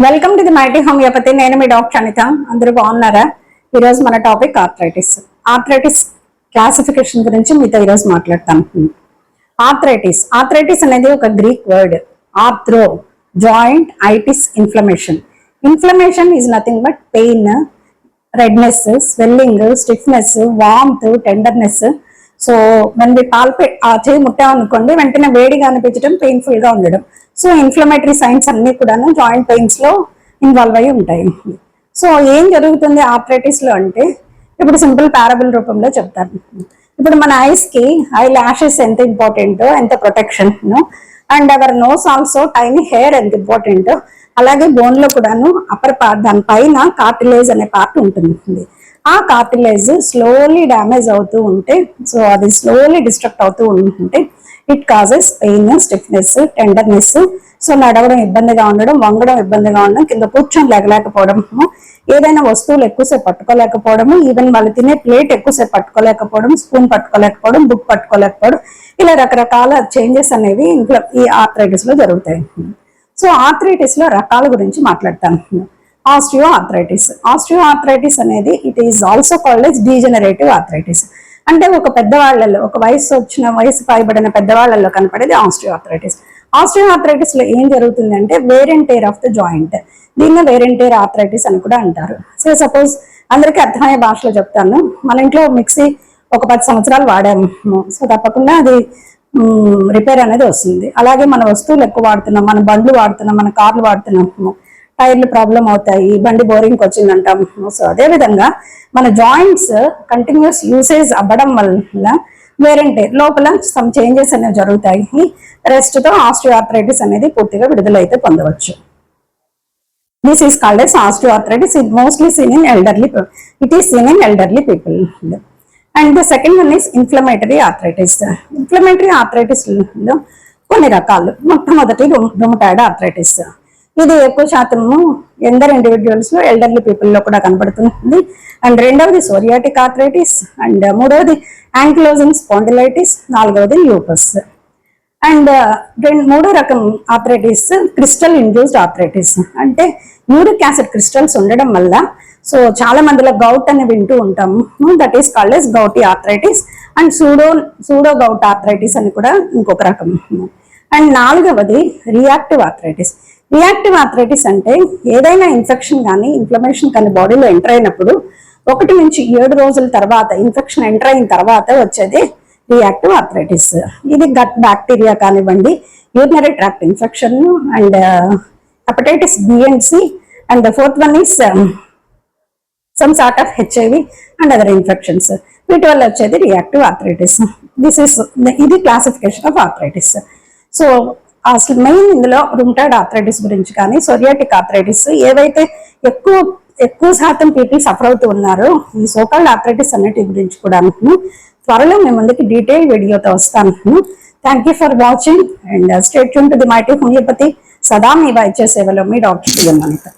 Welcome to the mighty homeopathy. నేను మీ doctor Anitha. అందరూ బాగున్నారా? ఈరోజు మన టాపిక్ ఆర్థరైటిస్. ఆర్థరైటిస్ క్లాసిఫికేషన్ గురించి మీతో ఈరోజు మాట్లాడతాను. ఆర్థరైటిస్ అనేది ఒక Greek word. Arthro joint, ఐటిస్ inflammation. Inflammation is nothing but pain, redness, swelling, stiffness, warmth, tenderness. So మన ఆ చేయి ముట్టామనుకోండి, వెంటనే వేడిగా అనిపించడం, పెయిన్ఫుల్ గా ఉండడం. సో ఇన్ఫ్లమేటరీ సైన్స్ అన్ని కూడాను జాయింట్ పెయిన్స్ లో ఇన్వాల్వ్ అయి ఉంటాయి. సో ఏం జరుగుతుంది ఆర్థరైటిస్ లో అంటే, ఇప్పుడు సింపుల్ పారబుల్ రూపంలో చెప్తాను. ఇప్పుడు మన ఐస్ కి ఐ ల్యాషెస్ ఎంత ఇంపార్టెంటో, ఎంత protection, and our nose also tiny hair ఎంత ఇంపార్టెంటో, అలాగే బోన్ లో కూడాను అప్పర్ పార్ట్, దాని పైన కార్టిలేజ్ అనే పార్ట్ ఉంటుంది. ఆ కార్టిలేజ్ స్లోలీ డ్యామేజ్ అవుతూ ఉంటే, సో అది స్లోలీ డిస్ట్రక్ట్ అవుతూ ఉంటే it causes pain, stiffness, tenderness. So నడవడం ఇబ్బందిగా ఉండడం, వంగడం ఇబ్బందిగా ఉండడం, కింద కూర్చొని లేకపోవడము, ఏదైనా వస్తువులు ఎక్కువసేపు పట్టుకోలేకపోవడము, ఈవెన్ వాళ్ళు తినే ప్లేట్ ఎక్కువసేపు పట్టుకోలేకపోవడం, స్పూన్ పట్టుకోలేకపోవడం, బుక్ పట్టుకోలేకపోవడం, ఇలా రకరకాల చేంజెస్ అనేవి ఇంట్లో ఈ ఆర్థరైటిస్ లో జరుగుతాయి. సో ఆర్థరైటిస్ లో రకాల గురించి మాట్లాడతాను. ఆస్టియో ఆర్థరైటిస్ అనేది it is also called as degenerative arthritis. అంటే ఒక పెద్దవాళ్లలో, ఒక వయసు పైబడిన పెద్దవాళ్లలో కనపడేది ఆస్టియో ఆర్థరైటిస్ లో ఏం జరుగుతుందంటే wear and tear of the joint. దీన్ని వేర్ అండ్ టేర్ ఆర్థరైటిస్ అని కూడా అంటారు. సో సపోజ్ అందరికీ అర్థమయ్యే భాషలో చెప్తాను. మన ఇంట్లో మిక్సీ ఒక 10 సంవత్సరాలు వాడాము, సో తప్పకుండా అది రిపేర్ అనేది వస్తుంది. అలాగే మన వస్తువులు ఎక్కువ వాడుతున్నాం, మన బండ్లు వాడుతున్నాం, మన కార్లు వాడుతున్నాము, టైర్లు ప్రాబ్లం అవుతాయి, బండి బోరింగ్ వచ్చిందంటాం. సో అదే విధంగా మన జాయింట్స్ కంటిన్యూస్ యూసేజ్ అవ్వడం వల్ల వేర్ అండ్ టేర్ లోపల సమ్ చేంజెస్ అనేవి జరుగుతాయి. రెస్ట్ తో ఆస్టియోఆర్థరైటిస్ అనేది పూర్తిగా విడుదలైతే పొందవచ్చు. This is called as osteoarthritis. It mostly seen in elderly people. And the second one is inflammatory arthritis. Inflammatory arthritis లో కొన్ని రకాలు. మొట్టమొదటి రుమటాయిడ్ ఆర్థరైటిస్. ఇది ఎక్కువ శాతము యంగర్ ఇండివిజువల్స్ లో, ఎల్డర్లీ పీపుల్ లో కూడా కనబడుతుంది. అండ్ రెండవది సోరియాటిక్ ఆర్థరైటిస్, అండ్ మూడవది యాంకిలోజింగ్ స్పాండిలైటిస్, నాలుగవది ల్యూపస్. అండ్ మూడో రకం ఆర్థరైటిస్ క్రిస్టల్ ఇండ్యూస్డ్ ఆర్థరైటిస్. అంటే యూరిక్ యాసిడ్ క్రిస్టల్స్ ఉండడం వల్ల, సో చాలా మందిలో గౌట్ అని వింటూ ఉంటాము, that is called yes gouty arthritis. And pseudo govt arthritis అని కూడా ఇంకొక రకం. అండ్ నాలుగవది రియాక్టివ్ ఆర్థరైటిస్ అంటే ఏదైనా ఇన్ఫెక్షన్ కానీ ఇన్ఫ్లమేషన్ కానీ బాడీలో ఎంటర్ అయినప్పుడు 1 నుంచి 7 రోజుల తర్వాత, ఇన్ఫెక్షన్ ఎంటర్ అయిన తర్వాత వచ్చేది రియాక్టివ్ ఆర్థరైటిస్. ఇది గట్ బ్యాక్టీరియా కానివ్వండి, urinary tract infection, and hepatitis B and C, and the fourth one is some sort of HIV and other infections. వీటి వల్ల వచ్చేది రియాక్టివ్ ఆర్థరైటిస్. ఇది క్లాసిఫికేషన్ ఆఫ్ ఆర్థరైటిస్. సో అసలు మెయిన్ ఇందులో rheumatoid arthritis గురించి కానీ, psoriatic arthritis, ఏవైతే ఎక్కువ శాతం పీపుల్ సఫర్ అవుతూ ఉన్నారో ఈ సోకాల్డ్ ఆర్థరైటిస్ అన్నిటి గురించి కూడా త్వరలో మేము ముందుకి డీటెయిల్ వీడియోతో వస్తాను. Thank you for watching and stay tune to the mighty homeopathy. సదా మీ వైద్య సేవలో మీ డాక్టర్.